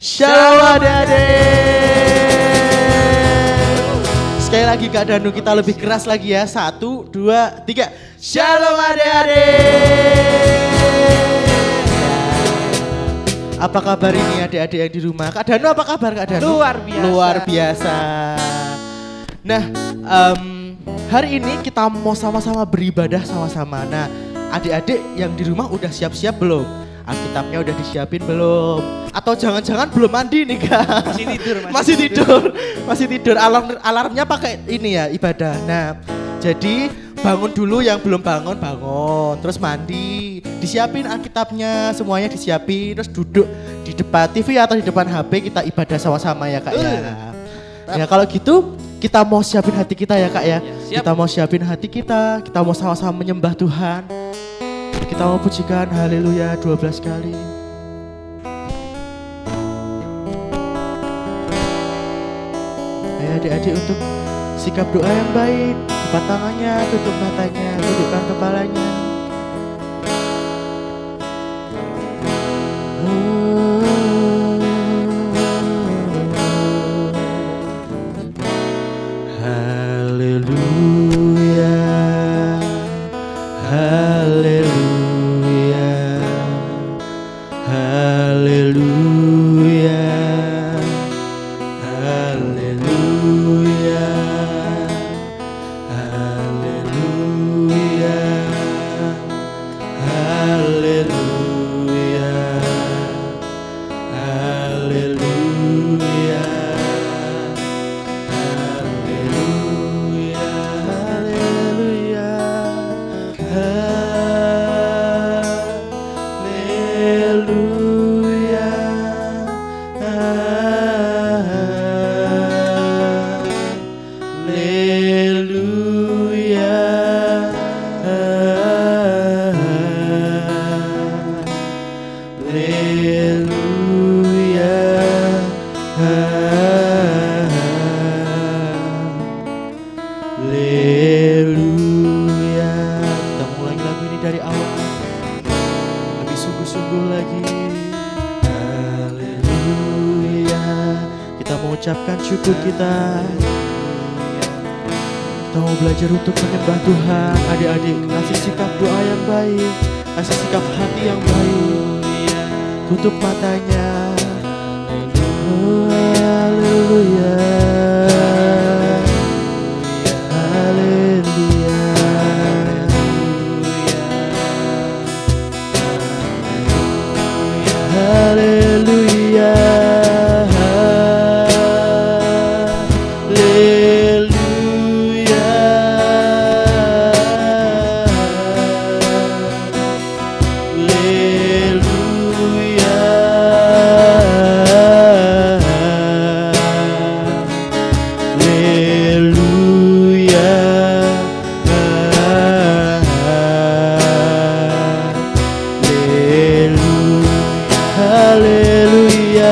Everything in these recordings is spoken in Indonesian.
Shalom adik-adik. Sekali lagi Kak Danu, kita lebih keras lagi ya. 1, 2, 3. Shalom adik-adik. Apa kabar ini adik-adik yang di rumah? Kak Danu apa kabar Kak Danu? Luar biasa. Luar biasa. Nah, hari ini kita mau sama-sama beribadah sama-sama. Nah, adik-adik yang di rumah udah siap-siap belum? Alkitabnya udah disiapin belum? Atau jangan-jangan belum mandi nih Kak? Masih tidur. Masih tidur. Alarmnya pakai ini ya, ibadah. Nah, jadi bangun dulu yang belum bangun. Terus mandi. Disiapin Alkitabnya, semuanya disiapin. Terus duduk di depan TV atau di depan HP, kita ibadah sama-sama ya Kak ya. Ya kalau gitu kita mau siapin hati kita ya Kak ya. Siap. Kita mau siapin hati kita mau sama-sama menyembah Tuhan. Kita mau pujikan haleluya 12 kali. Ayo adik-adik untuk sikap doa yang baik. Lipat tangannya, tutup matanya, tundukkan kepalanya. Haleluya, haleluya, haleluya, haleluya, haleluya, haleluya, haleluya. Ucapkan syukur kita. Kita mau belajar untuk menyembah Tuhan. Adik-adik kasih sikap doa yang baik, kasih sikap hati yang baik. Tutup matanya. Haleluya, haleluya, haleluya.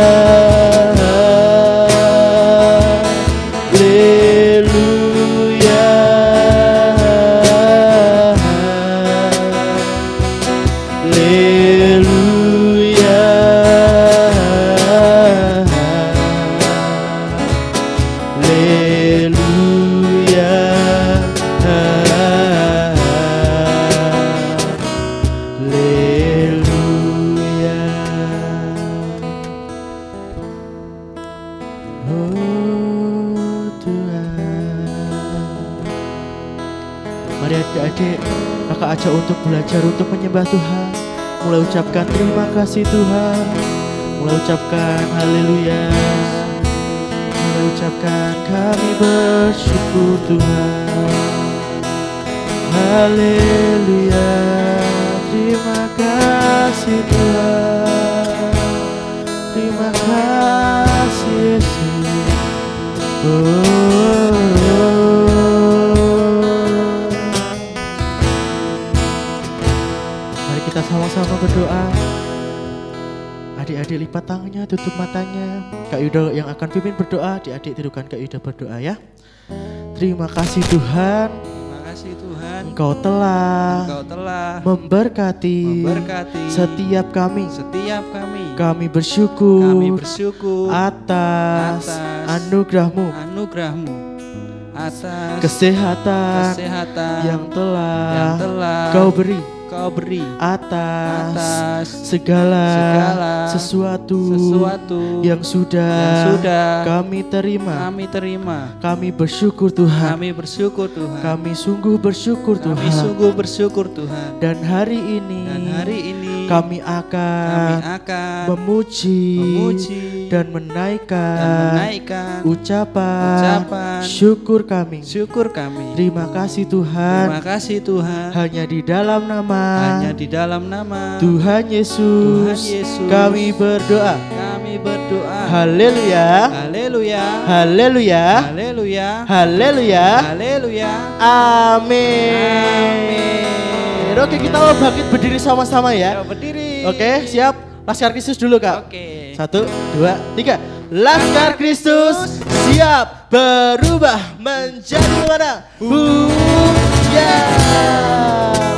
Mari adik-adik, kakak ajak untuk belajar untuk menyembah Tuhan. Mulai ucapkan terima kasih Tuhan. Mulai ucapkan haleluya. Mulai ucapkan kami bersyukur Tuhan. Haleluya, terima kasih Tuhan. Terima kasih Yesus. Mari kita sama-sama berdoa. Adik-adik lipat tangannya, tutup matanya. Kak Yuda yang akan pimpin berdoa, adik-adik tirukan Kak Yuda berdoa ya. Terima kasih Tuhan. Terima kasih Tuhan. Engkau telah memberkati setiap kami. Kami bersyukur atas anugerah-Mu, atas kesehatan yang telah Kau beri atas segala sesuatu yang sudah kami terima. Kami bersyukur Tuhan. Kami sungguh bersyukur Tuhan. Dan hari ini kami akan memuji dan menaikkan ucapan syukur kami. Terima kasih Tuhan. Hanya di dalam nama Tuhan Yesus kami berdoa. Haleluya. Amin. Oke, kita mau bangkit berdiri sama-sama ya. Oke, siap. Laskar Kristus dulu Kak. 1, 2, 3. Laskar Kristus siap berubah menjadi mana?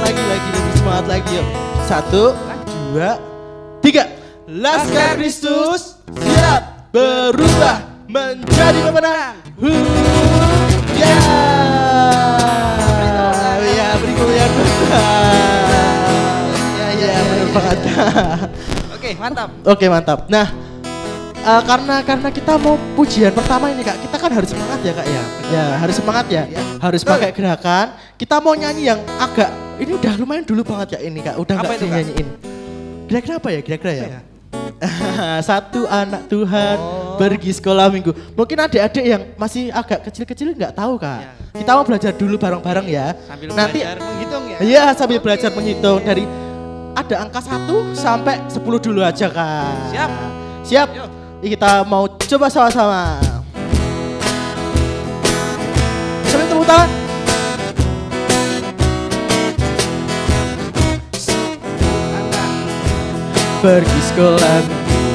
Lagi lebih semangat lagi yuk. 1, 2, 3. Laskar Kristus siap berubah menjadi pemenang. Beri kemuliaan Tuhan. Ya, benar banget. Oke, mantap. Nah, karena kita mau pujian pertama ini Kak, kita kan harus semangat ya Kak ya. Ya, harus semangat ya. Harus pakai gerakan. Kita mau nyanyi yang agak, ini udah lumayan dulu banget ya ini Kak, udah enggak dinyanyiin. Kira-kira apa ya? Satu anak Tuhan pergi sekolah minggu. Mungkin adik-adik yang masih agak kecil-kecil nggak tahu Kak. Kita mau belajar dulu bareng-bareng ya. Sambil nanti belajar menghitung ya. Iya, sambil belajar menghitung dari ada angka 1 sampai 10 dulu aja Kak. Siap. Yuk. Kita mau coba sama-sama. Sambil tepuk tangan. Pergi sekolah minggu,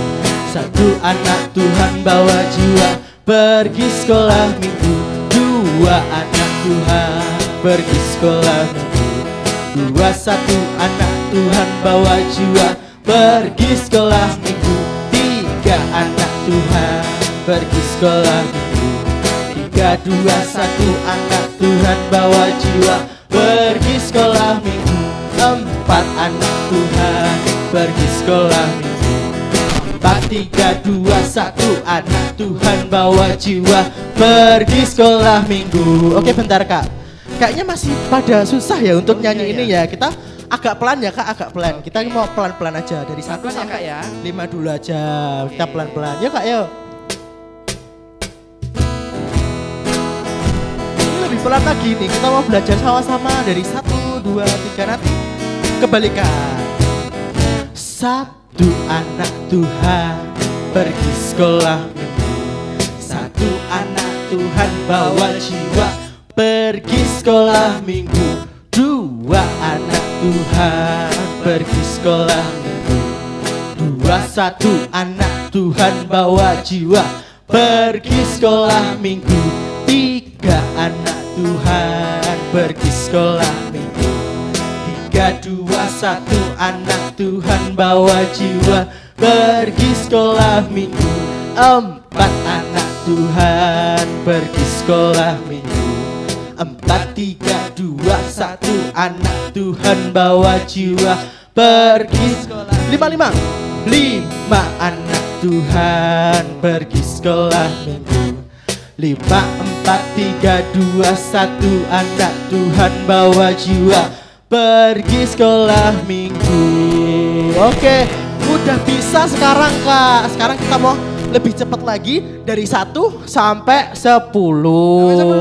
satu anak Tuhan bawa jiwa. Pergi sekolah minggu, 2 anak Tuhan pergi sekolah minggu. 2, 1 anak Tuhan bawa jiwa. Pergi sekolah minggu, 3 anak Tuhan pergi sekolah minggu. 3, 2, 1 anak Tuhan bawa jiwa. Pergi sekolah minggu, 4 anak Tuhan pergi sekolah minggu. 4, 3, 2, 1 anak Tuhan bawa jiwa. Pergi sekolah minggu. Oke bentar Kak, kayaknya masih pada susah ya untuk nyanyi ini ya. Kita agak pelan ya Kak, agak pelan. Kita mau pelan-pelan aja dari 1 sampai 5 dulu aja. Kita pelan-pelan. Yuk Kak, yuk. Ini lebih pelan lagi nih. Kita mau belajar sama-sama dari 1, 2, 3 nanti kebalikan. 1 anak Tuhan pergi sekolah minggu. 1 anak Tuhan bawa jiwa. Pergi sekolah minggu. 2 anak Tuhan pergi sekolah minggu. 2, 1 anak Tuhan bawa jiwa. Pergi sekolah minggu. 3 anak Tuhan pergi sekolah minggu. 3, 2, 1 anak Tuhan bawa jiwa. Pergi sekolah minggu. 4 anak Tuhan pergi sekolah minggu. 4, 3, 2, 1 anak Tuhan bawa jiwa. Pergi sekolah. 5 anak Tuhan pergi sekolah minggu. 5, 4, 3, 2, 1 anak Tuhan bawa jiwa. Pergi sekolah minggu. Oke, udah bisa sekarang Kak. Sekarang kita mau lebih cepat lagi dari 1 sampai 10.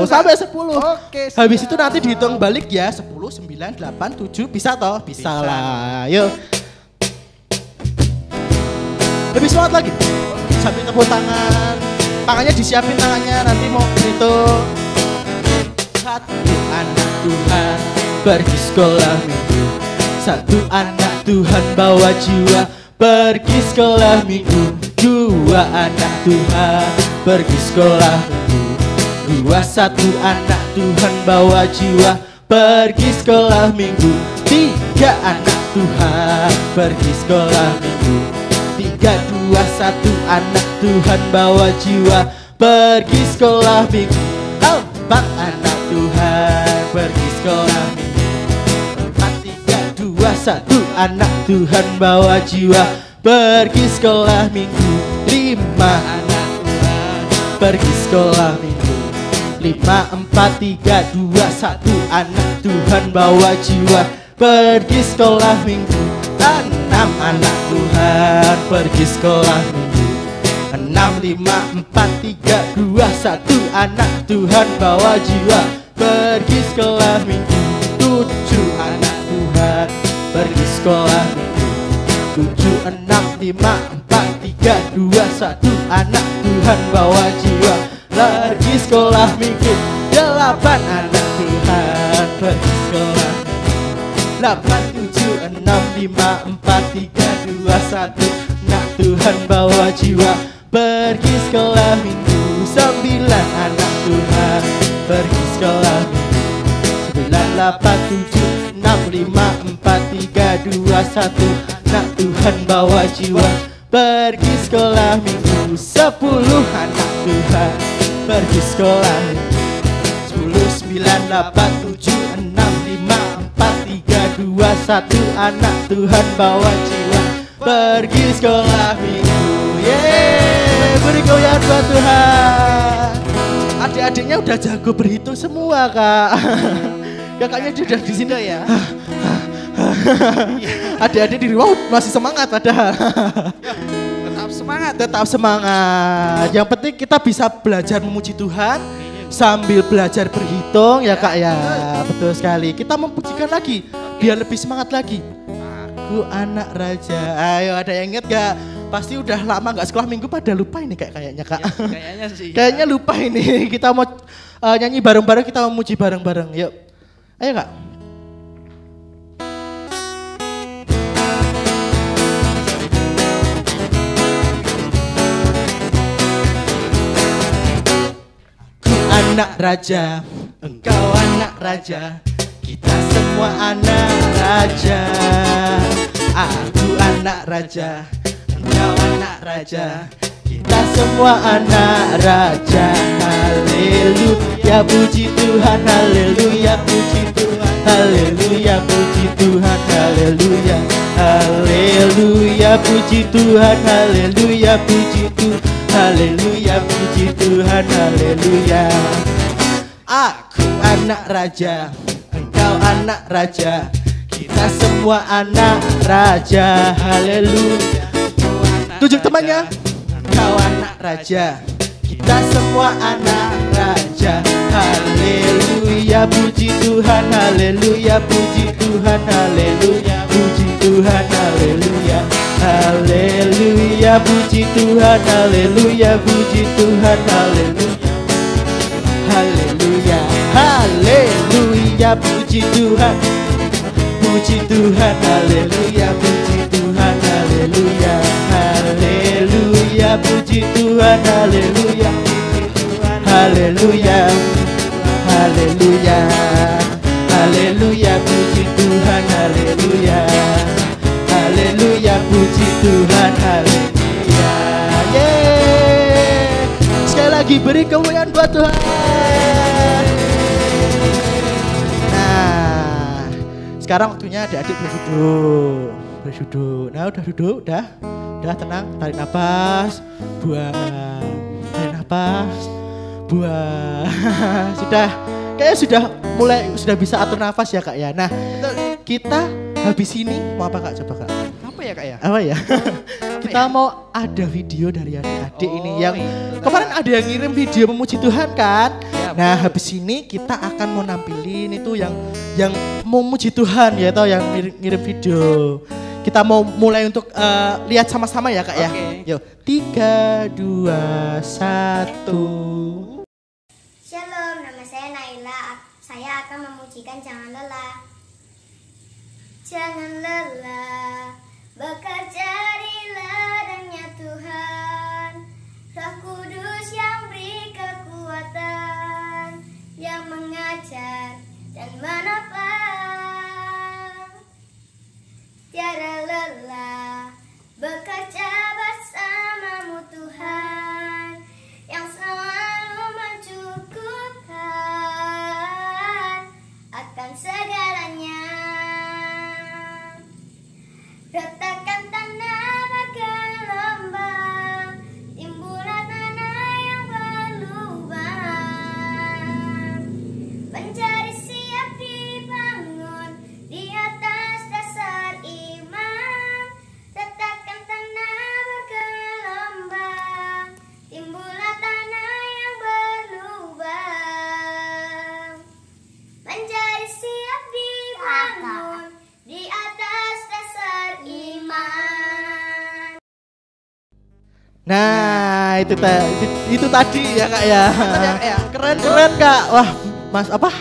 Sampai 10. Oke. Habis itu nanti dihitung balik ya. 10, 9, 8, 7. Bisa toh? Bisa lah. Yuk. Lebih semangat lagi. Sambil tepuk tangan. Tangannya disiapin tangannya. Nanti mau berhitung. 1 anak Tuhan pergi sekolah minggu. 1 anak Tuhan bawa jiwa. Pergi sekolah minggu. 2 anak Tuhan pergi sekolah minggu. 2, 1 anak Tuhan bawa jiwa. pergi sekolah minggu. 3 anak Tuhan pergi sekolah minggu. 3, 2, 1 anak Tuhan bawa jiwa pergi sekolah minggu. 4 anak Tuhan pergi sekolah minggu. 4, 3, 2, 1 anak Tuhan bawa jiwa pergi sekolah minggu. 5 anak Tuhan pergi sekolah minggu. 5, 4, 3, 2, 1 anak Tuhan bawa jiwa pergi sekolah minggu. 6 anak Tuhan pergi sekolah minggu. 6, 5, 4, 3, 2, 1 anak Tuhan bawa jiwa pergi sekolah minggu. 7 anak Tuhan pergi sekolah minggu. 7, 6, 5, 4, 3, 2, 1 anak Tuhan bawa jiwa pergi sekolah minggu. 8 anak Tuhan pergi sekolah minggu. 8, 7, 6, 5, 4, 3, 2, 1 anak Tuhan bawa jiwa pergi sekolah minggu. 9 anak Tuhan pergi sekolah minggu. 9, 8, 7, 6, 5, 4, 3, 2, 1 anak Tuhan bawa jiwa pergi sekolah minggu. 10 anak Tuhan pergi sekolah minggu. 10, 9, 8, 7, 6, 5, 4, 3, 2, 1 anak Tuhan bawa jiwa pergi sekolah minggu. Yeay, beri goyang buat Tuhan. Adik-adiknya udah jago berhitung semua, Kak. Kakaknya sudah di sini ya. Adik-adik di rumah masih semangat padahal. Tetap semangat. Tetap semangat. Yang penting kita bisa belajar memuji Tuhan sambil belajar berhitung ya Kak ya. Betul sekali. Kita memujikan lagi biar lebih semangat lagi. Aku anak raja. Ayo, ada yang ingat gak? Pasti udah lama gak sekolah minggu pada lupa ini kayaknya Kak. Ya, kayaknya sih. Kayaknya lupa ini. Kita mau nyanyi bareng-bareng, kita mau memuji bareng-bareng. Yuk. Ayo Kak. Anak raja, engkau anak raja, kita semua anak raja. Aku anak raja, engkau anak raja, kita semua anak raja. Haleluya, puji Tuhan, haleluya, puji Tuhan, haleluya, puji Tuhan, haleluya, haleluya, puji Tuhan, haleluya, puji Tuhan, haleluya, puji Tuhan, haleluya. Aku anak raja, engkau anak raja, kita semua anak raja. Haleluya. Tunjuk temannya. Engkau anak raja, kita semua anak raja. Haleluya, puji Tuhan, haleluya, puji Tuhan, haleluya, puji Tuhan, haleluya, haleluya, puji Tuhan, haleluya, puji Tuhan, haleluya, haleluya, haleluya, puji Tuhan, puji Tuhan, haleluya, puji Tuhan, haleluya, haleluya, puji Tuhan, haleluya, haleluya, haleluya, haleluya, puji Tuhan, haleluya, haleluya, puji Tuhan, haleluya. Yeay. Sekali lagi beri kemuliaan buat Tuhan. Nah, sekarang waktunya adik-adik berduduk. Berduduk. Nah, udah duduk, udah tenang, tarik nafas, buang, tarik nafas, buang. Sudah bisa atur nafas ya Kak ya. Nah, kita habis ini mau apa Kak? Coba Kak. Apa ya Kak ya? Apa ya? Kita mau ada video dari adik-adik ini yang kemarin ada yang ngirim video memuji Tuhan kan? Ya, nah, habis ini kita akan mau nampilin itu yang memuji Tuhan ya, atau yang ngirim video. Kita mau mulai untuk lihat sama-sama ya Kak ya. Yuk, 3, 2, 1. Shalom, nama saya Naila. Saya akan memujikan Jangan Lelah. Jangan lelah, bekerja di ladangnya Tuhan. Roh Kudus yang beri kekuatan, yang mengajar dan menopang Nah itu tadi ya Kak ya. Ya. Keren Kak. Wah Mas apa?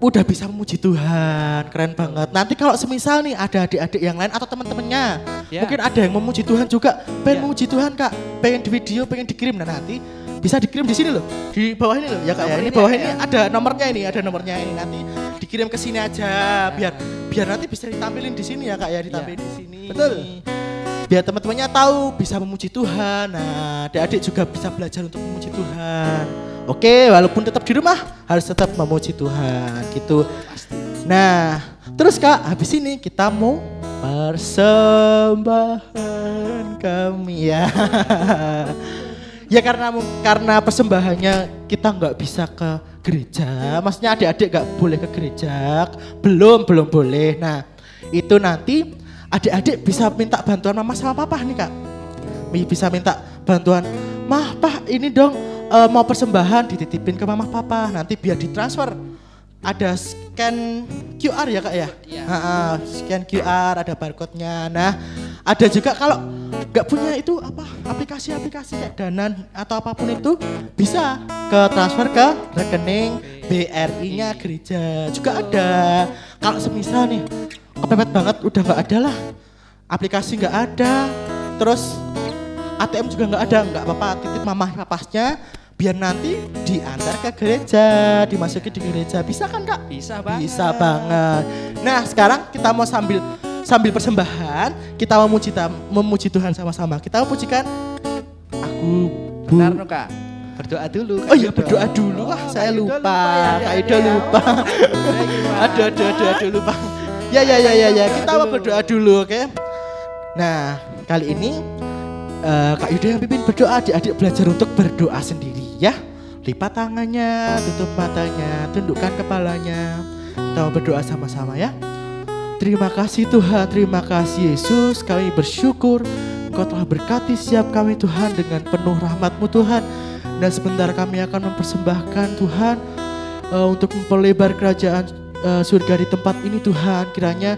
Udah bisa memuji Tuhan, keren banget. Nanti kalau semisal nih ada adik-adik yang lain atau teman-temannya, mungkin ada yang memuji Tuhan juga, pengen memuji Tuhan Kak, pengen di video, pengen dikirim. Nah nanti bisa dikirim di sini loh, di bawah ini loh ya Kak ya. Ini bawah ini ada nomornya ini, nanti dikirim ke sini aja, biar nanti bisa ditampilin di sini ya Kak ya, ditampilin di sini. Betul. Biar teman-temannya tahu bisa memuji Tuhan. Nah adik-adik juga bisa belajar untuk memuji Tuhan. Oke, walaupun tetap di rumah harus tetap memuji Tuhan gitu. Nah, terus Kak, habis ini kita mau persembahan kami ya. Ya karena persembahannya kita nggak bisa ke gereja, maksudnya adik-adik nggak boleh ke gereja, belum boleh. Nah, itu nanti adik-adik bisa minta bantuan mama sama papa nih Kak. Bisa minta bantuan, Mah, Pak, ini dong. Mau persembahan dititipin ke mama papa, nanti biar ditransfer. Ada scan QR ya Kak ya? Iya. Scan QR, ada barcode-nya. Nah, ada juga kalau nggak punya itu apa aplikasi-aplikasi kayak Dana atau apapun itu bisa ke transfer ke rekening BRI-nya gereja juga ada. Kalau semisal nih kepepet banget udah nggak ada lah, aplikasi nggak ada, terus ATM juga nggak ada, nggak apa-apa, titip mama papasnya biar nanti diantar ke gereja, dimasukin di gereja. Bisa kan Kak? Bisa banget. Bisa banget. Nah sekarang kita mau sambil persembahan, kita memuji Tuhan sama-sama. Kita memujikan aku Benar no Kak. Berdoa dulu. Oh iya berdoa dulu. Wah saya lupa. Kak Ida lupa. Aduh lupa. Ya. Kita mau berdoa dulu, oke? Nah kali ini Kak Yuda yang pimpin berdoa, adik-adik belajar untuk berdoa sendiri ya. Lipat tangannya, tutup matanya, tundukkan kepalanya. Kita mau berdoa sama-sama ya. Terima kasih Tuhan, terima kasih Yesus. Kami bersyukur Engkau telah berkati setiap kami Tuhan dengan penuh rahmat-Mu Tuhan. Dan sebentar kami akan mempersembahkan Tuhan untuk memperlebar kerajaan surga di tempat ini Tuhan. Kiranya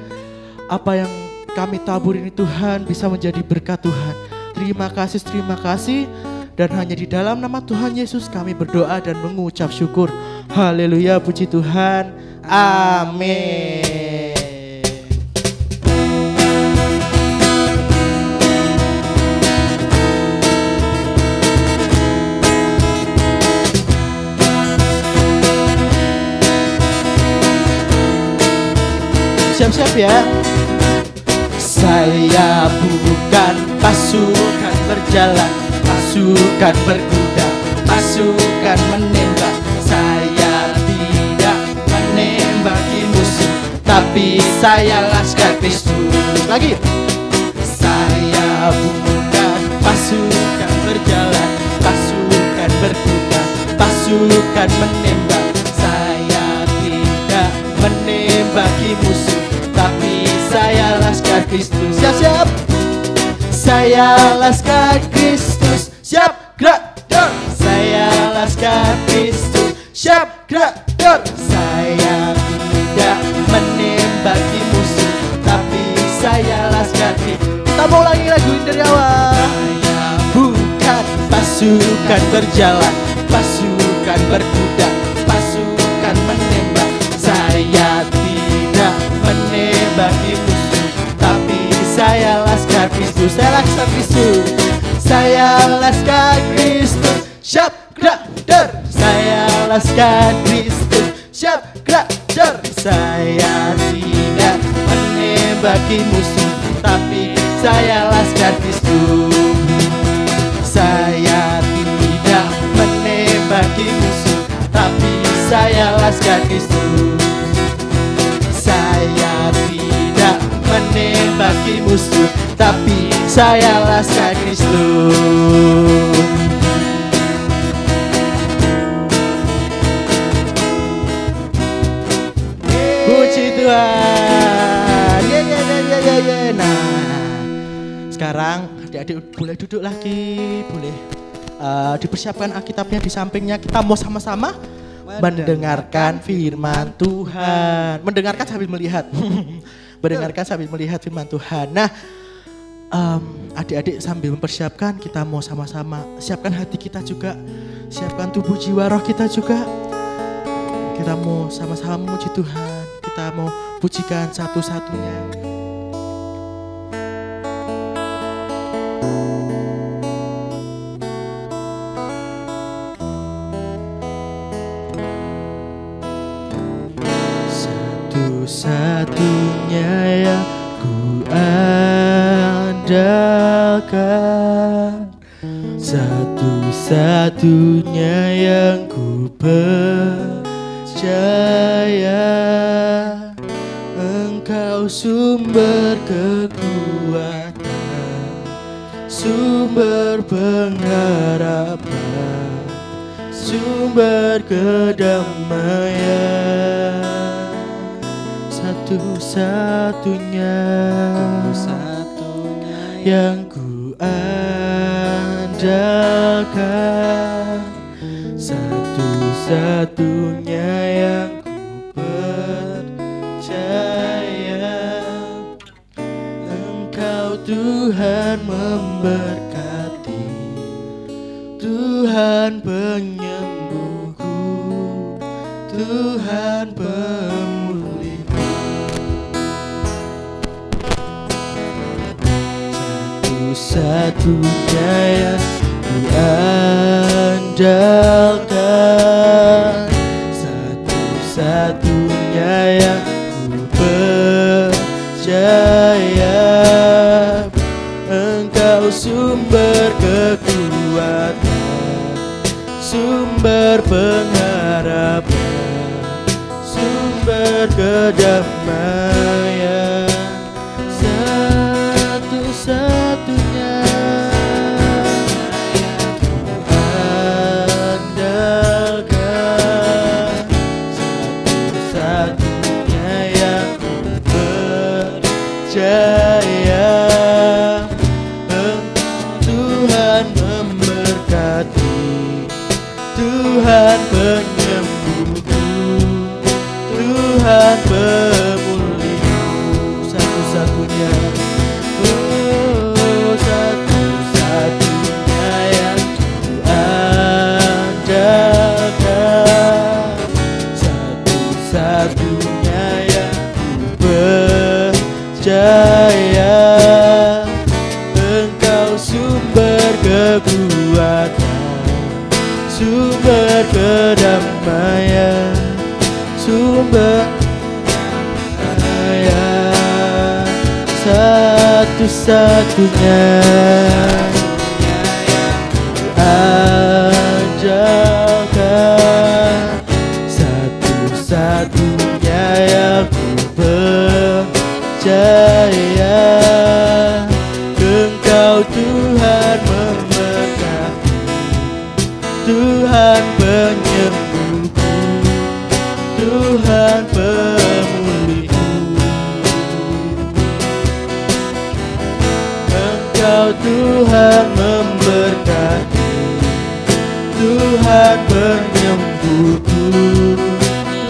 apa yang kami tabur ini Tuhan bisa menjadi berkat Tuhan. Terima kasih dan hanya di dalam nama Tuhan Yesus kami berdoa dan mengucap syukur. Haleluya, puji Tuhan. Amin. Siap-siap ya. Saya bukan pasukan berjalan, pasukan berkuda, pasukan menembak. Saya tidak menembaki musuh, tapi saya laskar Kristus. Lagi. Saya bukan pasukan berjalan, pasukan berkuda, pasukan menembak. Saya tidak menembaki musuh, tapi saya laskar Kristus. Siap-siap. Saya laskar Kristus. Siap, gerak, dor. Saya laskar Kristus. Siap, gerak, dor. Saya tidak menembaki musuh, tapi saya laskar Kristus. Kita mau ulangi lagu dari awal. Saya bukan pasukan berjalan, pasukan berkuda, pasukan menembak. Saya tidak menembaki musuh, tapi saya laskar Kristus. Saya laskar Kristus. Saya laskar Kristus. Siap, gerak, dor. Saya laskar Kristus. Siap, gerak, dor. Saya tidak menembaki musuh, tapi saya laskar Kristus. Saya tidak menembaki musuh, tapi saya laskar Kristus. Saya tidak menembaki musuh, tapi saya laskar Kristus. Puji Tuhan. Ya. Nah, sekarang adik-adik boleh duduk lagi, boleh dipersiapkan Alkitabnya di sampingnya. Kita mau sama-sama mendengarkan firman Tuhan. Mendengarkan sambil melihat. Mendengarkan sambil melihat firman Tuhan. Nah, adik-adik sambil mempersiapkan, kita mau sama-sama siapkan hati kita juga, siapkan tubuh jiwa roh kita juga. Kita mau sama-sama memuji Tuhan, kita mau pujikan satu-satunya. Satu-satunya yang ku andalkan, satu-satunya yang ku percaya, Engkau sumber kekuatan, sumber pengharapan, sumber kedamaian. Satu-satunya yang ku andalkan, satu-satunya yang ku percaya, Engkau Tuhan memberkati, Tuhan penyembuhku, Tuhan pemulihku. Satu-satunya yang ku andalkan, satu-satunya yang ku percaya, Engkau sumber kekuatan, sumber pengharapan, sumber kedamaian. Satu-satunya ku andalkan, satu-satunya yang ku percaya, Tuhan memberkati, Tuhan penyembuhku, Tuhan pemulihku. Satu-satunya, satu-satunya yang ku andalkan, satu-satunya yang ku percaya, Engkau sumber kekuatan, sumber kedamaian, sumber kedamaian. Satu-satunya ku andalkan, satu-satunya yang ku percaya, Engkau Tuhan memberkati, Tuhan penyembuhku, Tuhan pemulihku. Engkau Tuhan memberkati, Tuhan penyembuhku,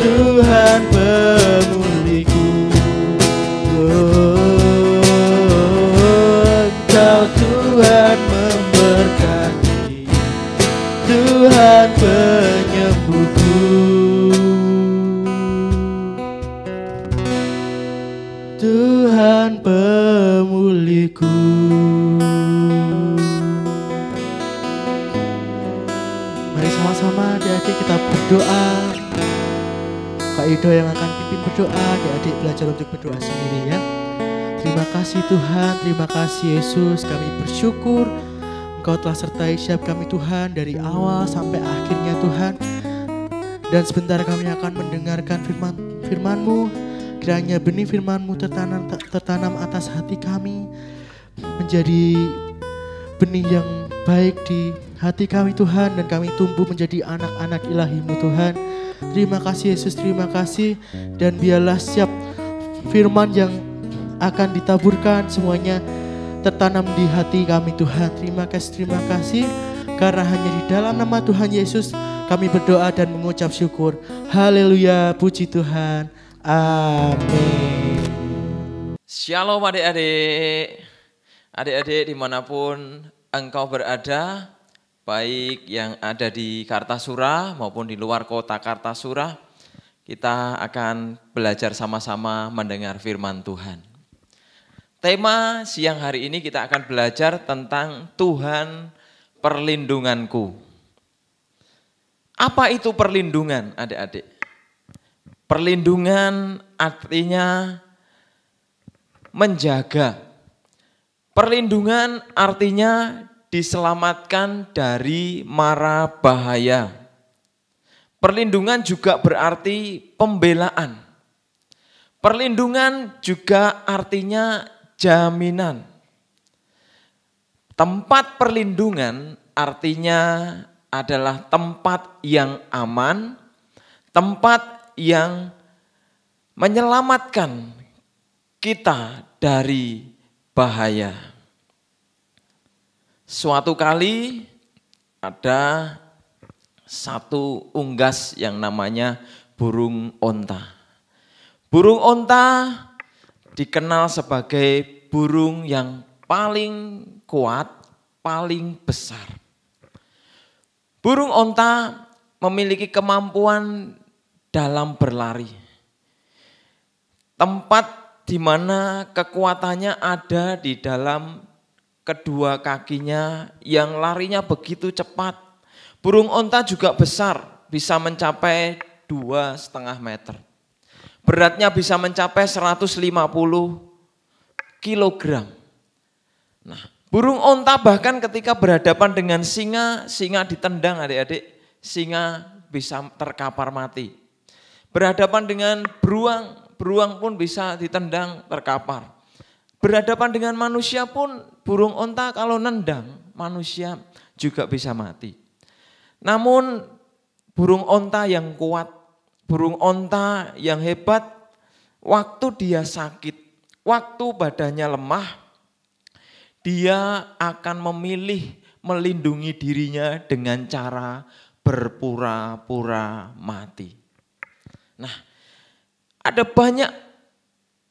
Tuhan pemulihku. Engkau Tuhan memberkati, Tuhan penyembuhku, Tuhan pemulihku. Mari sama-sama adik-adik kita berdoa. Kak Ido yang akan pimpin berdoa, adik-adik belajar untuk berdoa sendiri ya. Terima kasih Tuhan, terima kasih Yesus, kami bersyukur Engkau telah sertai setiap kami Tuhan dari awal sampai akhirnya Tuhan. Dan sebentar kami akan mendengarkan firman-Mu. Kiranya benih firman-Mu tertanam atas hati kami, menjadi benih yang baik di hati kami Tuhan, dan kami tumbuh menjadi anak-anak ilahi-Mu Tuhan. Terima kasih Yesus, terima kasih. Dan biarlah setiap firman yang akan ditaburkan semuanya tertanam di hati kami Tuhan. Terima kasih. Karena hanya di dalam nama Tuhan Yesus kami berdoa dan mengucap syukur. Haleluya, puji Tuhan. Amin. Shalom adik-adik. Adik-adik dimanapun engkau berada, baik yang ada di Kartasura maupun di luar kota Kartasura, kita akan belajar sama-sama mendengar firman Tuhan. Tema siang hari ini kita akan belajar tentang Tuhan perlindunganku. Apa itu perlindungan, adik-adik? Perlindungan artinya menjaga. Perlindungan artinya diselamatkan dari mara bahaya. Perlindungan juga berarti pembelaan. Perlindungan juga artinya jaminan. Tempat perlindungan artinya adalah tempat yang aman, tempat yang menyelamatkan kita dari bahaya. Suatu kali ada satu unggas yang namanya burung onta. Burung onta dikenal sebagai burung yang paling kuat, paling besar. Burung onta memiliki kemampuan dalam berlari. Tempat di mana kekuatannya ada di dalam kedua kakinya yang larinya begitu cepat. Burung onta juga besar, bisa mencapai 2,5 meter. Beratnya bisa mencapai 150 kilogram. Nah, burung onta bahkan ketika berhadapan dengan singa, singa ditendang adik-adik, singa bisa terkapar mati. Berhadapan dengan beruang, beruang pun bisa ditendang terkapar. Berhadapan dengan manusia pun burung onta kalau nendang manusia juga bisa mati. Namun burung onta yang kuat, burung onta yang hebat, waktu dia sakit, waktu badannya lemah, dia akan memilih melindungi dirinya dengan cara berpura-pura mati. Nah, ada banyak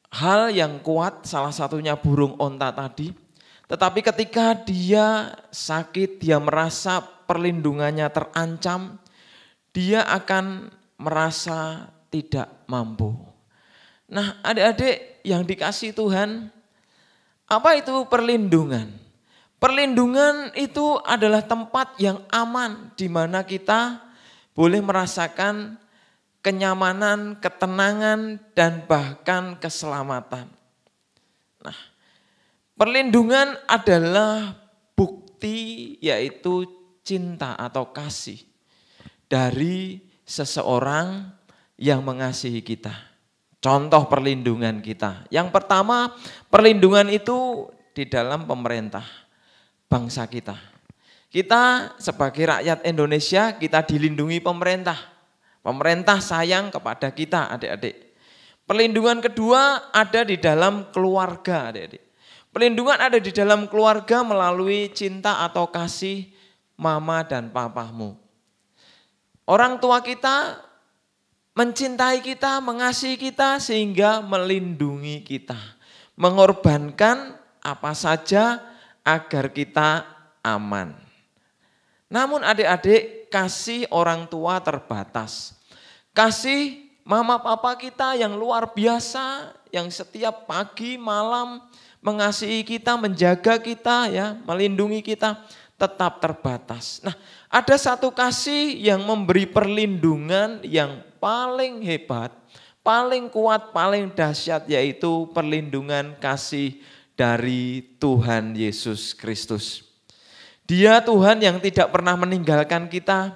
hal yang kuat, salah satunya burung onta tadi. Tetapi ketika dia sakit, dia merasa perlindungannya terancam, dia akan merasa tidak mampu. Nah, adik-adik yang dikasihi Tuhan, apa itu perlindungan? Perlindungan itu adalah tempat yang aman di mana kita boleh merasakan kenyamanan, ketenangan, dan bahkan keselamatan. Nah, perlindungan adalah bukti yaitu cinta atau kasih dari seseorang yang mengasihi kita. Contoh perlindungan kita. Yang pertama, perlindungan itu di dalam pemerintah bangsa kita. Kita sebagai rakyat Indonesia, kita dilindungi pemerintah. Pemerintah sayang kepada kita, adik-adik. Perlindungan kedua ada di dalam keluarga, adik-adik. Perlindungan ada di dalam keluarga melalui cinta atau kasih mama dan papamu. Orang tua kita mencintai kita, mengasihi kita sehingga melindungi kita. Mengorbankan apa saja agar kita aman. Namun adik-adik, kasih orang tua terbatas. Kasih mama papa kita yang luar biasa, yang setiap pagi malam mengasihi kita, menjaga kita, ya, melindungi kita, tetap terbatas. Nah, ada satu kasih yang memberi perlindungan yang paling hebat, paling kuat, paling dahsyat, yaitu perlindungan kasih dari Tuhan Yesus Kristus. Dia Tuhan yang tidak pernah meninggalkan kita.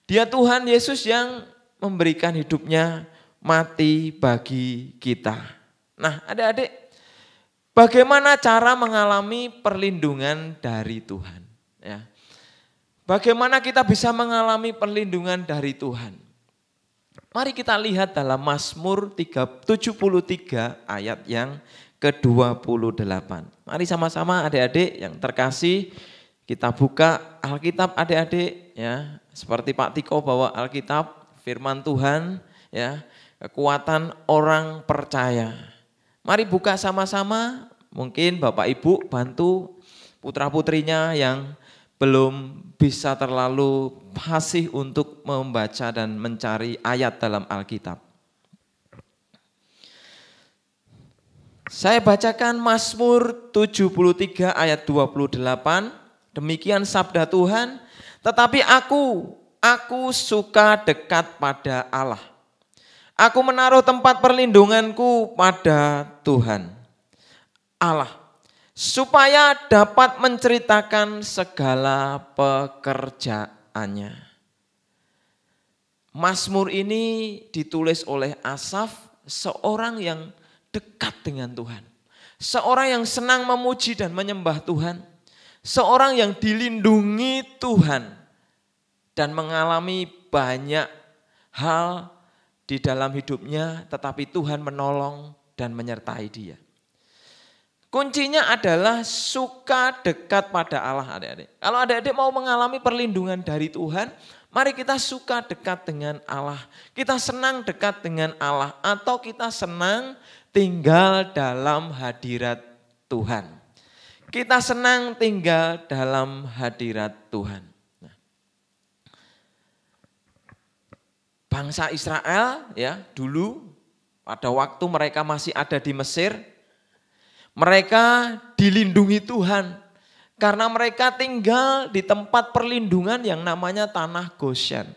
Dia Tuhan Yesus yang memberikan hidupnya mati bagi kita. Nah, adik-adik, bagaimana cara mengalami perlindungan dari Tuhan? Ya. Bagaimana kita bisa mengalami perlindungan dari Tuhan? Mari kita lihat dalam Mazmur 73 ayat yang ke-28. Mari sama-sama adik-adik yang terkasih, kita buka Alkitab adik-adik, ya. Seperti Pak Tiko bawa Alkitab, firman Tuhan, ya, kekuatan orang percaya. Mari buka sama-sama Mungkin Bapak Ibu bantu putra-putrinya yang belum bisa terlalu fasih untuk membaca dan mencari ayat dalam Alkitab. Saya bacakan Mazmur 73 ayat 28. Demikian sabda Tuhan, tetapi aku suka dekat pada Allah. Aku menaruh tempat perlindunganku pada Tuhan Allah, supaya dapat menceritakan segala pekerjaannya. Mazmur ini ditulis oleh Asaf, seorang yang dekat dengan Tuhan. Seorang yang senang memuji dan menyembah Tuhan. Seorang yang dilindungi Tuhan dan mengalami banyak hal di dalam hidupnya, tetapi Tuhan menolong dan menyertai dia. Kuncinya adalah suka dekat pada Allah, adik-adik. Kalau adik-adik mau mengalami perlindungan dari Tuhan, mari kita suka dekat dengan Allah. Kita senang dekat dengan Allah, atau kita senang tinggal dalam hadirat Tuhan. Kita senang tinggal dalam hadirat Tuhan. Nah, bangsa Israel ya dulu pada waktu mereka masih ada di Mesir, mereka dilindungi Tuhan karena mereka tinggal di tempat perlindungan yang namanya tanah Goshen.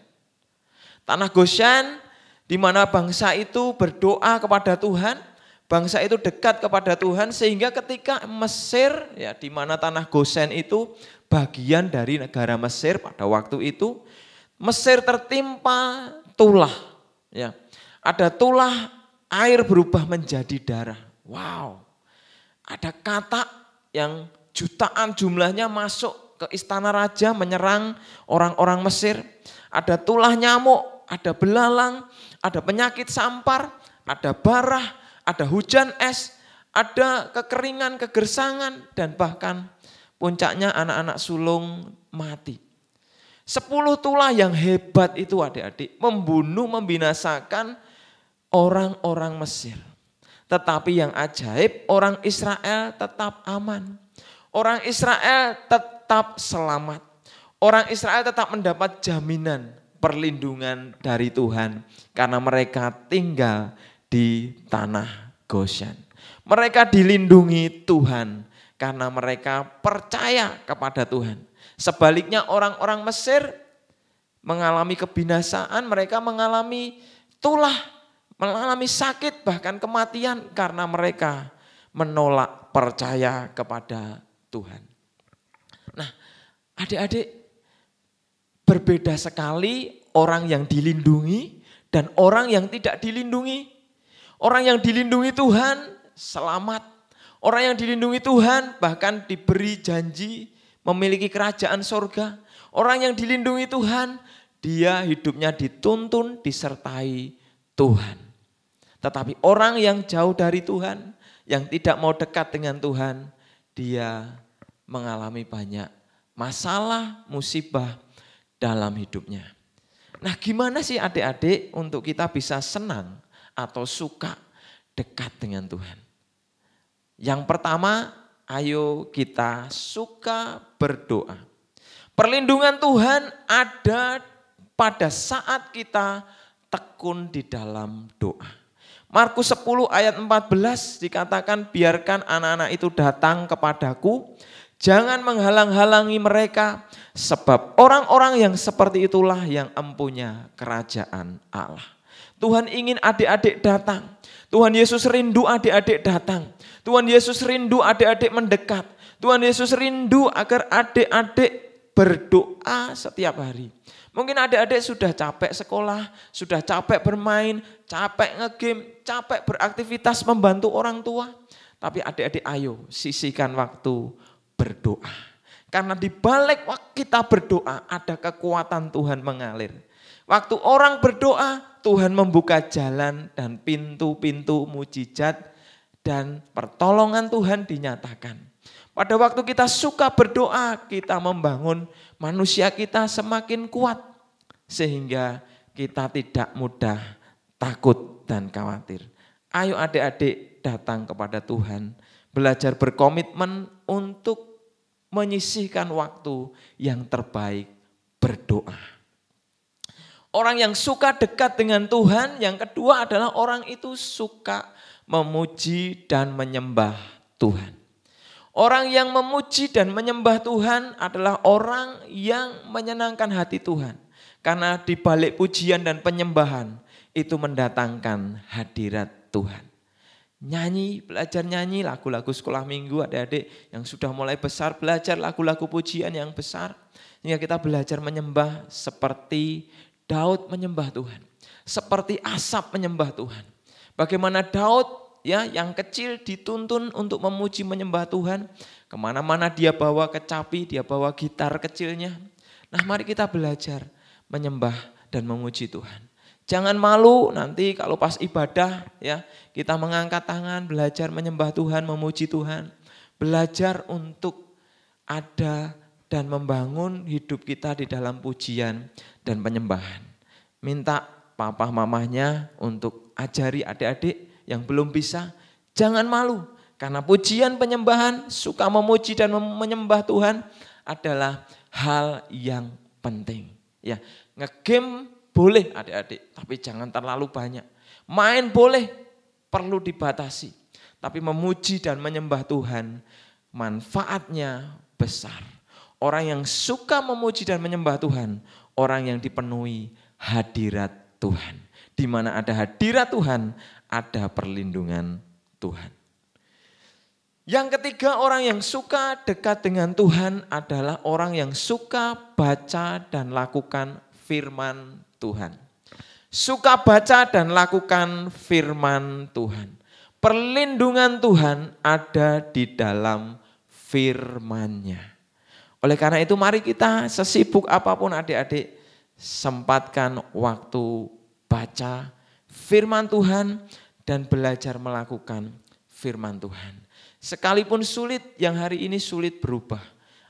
Tanah Goshen di mana bangsa itu berdoa kepada Tuhan. Bangsa itu dekat kepada Tuhan sehingga ketika Mesir, ya di mana tanah Goshen itu bagian dari negara Mesir pada waktu itu, Mesir tertimpa tulah. Ya, ada tulah, air berubah menjadi darah. Wow, ada katak yang jutaan jumlahnya masuk ke istana raja menyerang orang-orang Mesir. Ada tulah nyamuk, ada belalang, ada penyakit sampar, ada barah, ada hujan es, ada kekeringan, kegersangan, dan bahkan puncaknya anak-anak sulung mati. 10 tulah yang hebat itu adik-adik membunuh, membinasakan orang-orang Mesir. Tetapi yang ajaib, orang Israel tetap aman. Orang Israel tetap selamat. Orang Israel tetap mendapat jaminan perlindungan dari Tuhan karena mereka tinggal di tanah Goshen. Mereka dilindungi Tuhan karena mereka percaya kepada Tuhan. Sebaliknya orang-orang Mesir mengalami kebinasaan, mereka mengalami tulah, mengalami sakit bahkan kematian karena mereka menolak percaya kepada Tuhan. Nah, adik-adik, berbeda sekali orang yang dilindungi dan orang yang tidak dilindungi. Orang yang dilindungi Tuhan selamat. Orang yang dilindungi Tuhan bahkan diberi janji memiliki kerajaan sorga. Orang yang dilindungi Tuhan, dia hidupnya dituntun disertai Tuhan. Tetapi orang yang jauh dari Tuhan, yang tidak mau dekat dengan Tuhan, dia mengalami banyak masalah, musibah dalam hidupnya. Nah, gimana sih adik-adik untuk kita bisa senang atau suka dekat dengan Tuhan? Yang pertama, ayo kita suka berdoa. Perlindungan Tuhan ada pada saat kita tekun di dalam doa. Markus 10 ayat 14 dikatakan, biarkan anak-anak itu datang kepadaku, jangan menghalang-halangi mereka, sebab orang-orang yang seperti itulah yang empunya kerajaan Allah. Tuhan ingin adik-adik datang. Tuhan Yesus rindu adik-adik datang. Tuhan Yesus rindu adik-adik mendekat. Tuhan Yesus rindu agar adik-adik berdoa setiap hari. Mungkin adik-adik sudah capek sekolah, sudah capek bermain, capek ngegame, capek beraktivitas membantu orang tua. Tapi adik-adik ayo sisihkan waktu berdoa. Karena di balik kita berdoa ada kekuatan Tuhan mengalir. Waktu orang berdoa, Tuhan membuka jalan dan pintu-pintu mujizat dan pertolongan Tuhan dinyatakan. Pada waktu kita suka berdoa, kita membangun manusia kita semakin kuat. Sehingga kita tidak mudah takut dan khawatir. Ayo adik-adik datang kepada Tuhan, belajar berkomitmen untuk menyisihkan waktu yang terbaik berdoa. Orang yang suka dekat dengan Tuhan, yang kedua adalah orang itu suka memuji dan menyembah Tuhan. Orang yang memuji dan menyembah Tuhan adalah orang yang menyenangkan hati Tuhan. Karena di balik pujian dan penyembahan itu mendatangkan hadirat Tuhan. Nyanyi, belajar nyanyi lagu-lagu sekolah minggu, adik-adik yang sudah mulai besar belajar lagu-lagu pujian yang besar. Sehingga kita belajar menyembah seperti Daud menyembah Tuhan. Seperti Asaf menyembah Tuhan. Bagaimana Daud ya yang kecil dituntun untuk memuji menyembah Tuhan. Kemana-mana dia bawa kecapi, dia bawa gitar kecilnya. Nah mari kita belajar menyembah dan memuji Tuhan. Jangan malu nanti kalau pas ibadah ya kita mengangkat tangan, belajar menyembah Tuhan, memuji Tuhan. Belajar untuk ada dan membangun hidup kita di dalam pujian dan penyembahan. Minta papa mamahnya untuk ajari adik-adik yang belum bisa, jangan malu. Karena pujian penyembahan, suka memuji dan menyembah Tuhan adalah hal yang penting. Ya, ngegame boleh adik-adik, tapi jangan terlalu banyak. Main boleh, perlu dibatasi. Tapi memuji dan menyembah Tuhan, manfaatnya besar. Orang yang suka memuji dan menyembah Tuhan, orang yang dipenuhi hadirat Tuhan. Di mana ada hadirat Tuhan, ada perlindungan Tuhan. Yang ketiga, orang yang suka dekat dengan Tuhan adalah orang yang suka baca dan lakukan firman Tuhan. Suka baca dan lakukan firman Tuhan. Perlindungan Tuhan ada di dalam firman-Nya. Oleh karena itu mari kita sesibuk apapun adik-adik sempatkan waktu baca firman Tuhan dan belajar melakukan firman Tuhan. Sekalipun sulit, yang hari ini sulit berubah,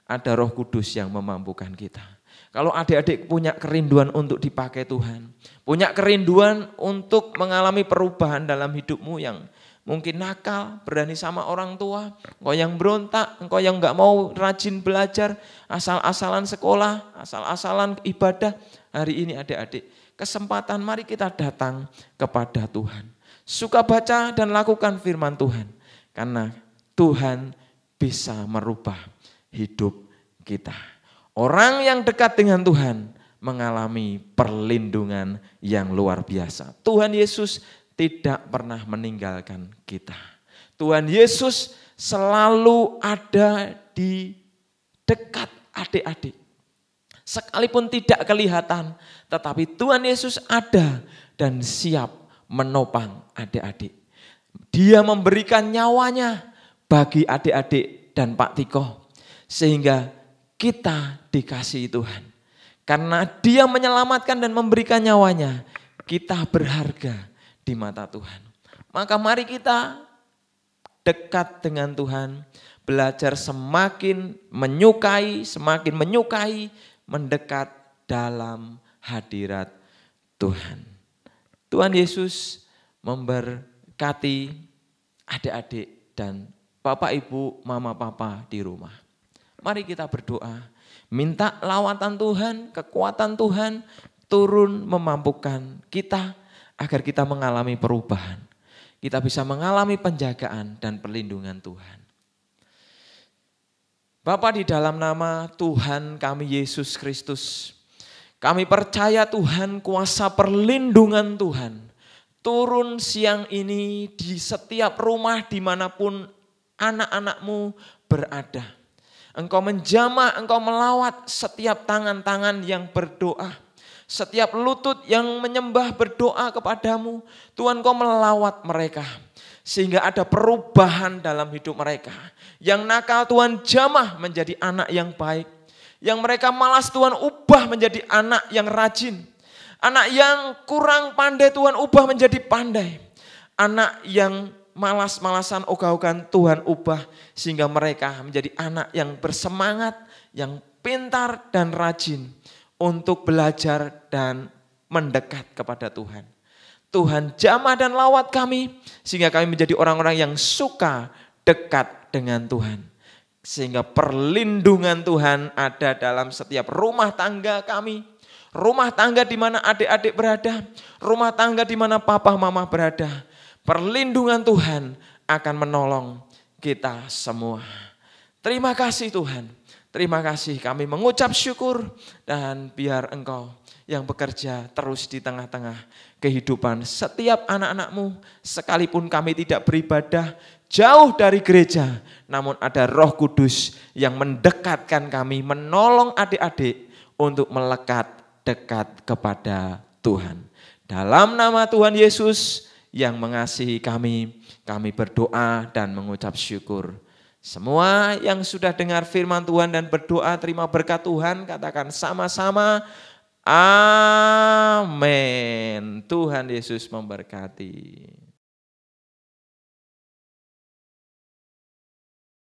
ada Roh Kudus yang memampukan kita. Kalau adik-adik punya kerinduan untuk dipakai Tuhan, punya kerinduan untuk mengalami perubahan dalam hidupmu yang mungkin nakal, berani sama orang tua, engkau yang berontak, engkau yang enggak mau rajin belajar, asal-asalan sekolah, asal-asalan ibadah. Hari ini adik-adik, kesempatan mari kita datang kepada Tuhan. Suka baca dan lakukan firman Tuhan. Karena Tuhan bisa merubah hidup kita. Orang yang dekat dengan Tuhan mengalami perlindungan yang luar biasa. Tuhan Yesus tidak pernah meninggalkan kita. Tuhan Yesus selalu ada di dekat adik-adik. Sekalipun tidak kelihatan, tetapi Tuhan Yesus ada dan siap menopang adik-adik. Dia memberikan nyawanya bagi adik-adik dan Pak Tiko. Sehingga kita dikasihi Tuhan. Karena dia menyelamatkan dan memberikan nyawanya, kita berharga di mata Tuhan. Maka mari kita dekat dengan Tuhan, belajar semakin menyukai, mendekat dalam hadirat Tuhan. Tuhan Yesus memberkati adik-adik dan Bapak Ibu, Mama Papa di rumah. Mari kita berdoa, minta lawatan Tuhan, kekuatan Tuhan turun memampukan kita agar kita mengalami perubahan. Kita bisa mengalami penjagaan dan perlindungan Tuhan. Bapa, di dalam nama Tuhan kami Yesus Kristus, kami percaya Tuhan kuasa perlindungan Tuhan turun siang ini di setiap rumah dimanapun anak-anakmu berada. Engkau menjamah, engkau melawat setiap tangan-tangan yang berdoa. Setiap lutut yang menyembah berdoa kepadamu, Tuhan kau melawat mereka. Sehingga ada perubahan dalam hidup mereka. Yang nakal Tuhan jamah menjadi anak yang baik. Yang mereka malas Tuhan ubah menjadi anak yang rajin. Anak yang kurang pandai Tuhan ubah menjadi pandai. Anak yang malas-malasan ogah-ogahan Tuhan ubah. Sehingga mereka menjadi anak yang bersemangat, yang pintar dan rajin. Untuk belajar dan mendekat kepada Tuhan. Tuhan jamah dan lawat kami sehingga kami menjadi orang-orang yang suka dekat dengan Tuhan. Sehingga perlindungan Tuhan ada dalam setiap rumah tangga kami. Rumah tangga di mana adik-adik berada. Rumah tangga di mana papa mama berada. Perlindungan Tuhan akan menolong kita semua. Terima kasih Tuhan. Terima kasih, kami mengucap syukur dan biar Engkau yang bekerja terus di tengah-tengah kehidupan setiap anak-anak-Mu. Sekalipun kami tidak beribadah jauh dari gereja, namun ada Roh Kudus yang mendekatkan kami, menolong adik-adik untuk melekat dekat kepada Tuhan. Dalam nama Tuhan Yesus yang mengasihi kami berdoa dan mengucap syukur. Semua yang sudah dengar firman Tuhan dan berdoa terima berkat Tuhan, katakan sama-sama amin. Tuhan Yesus memberkati.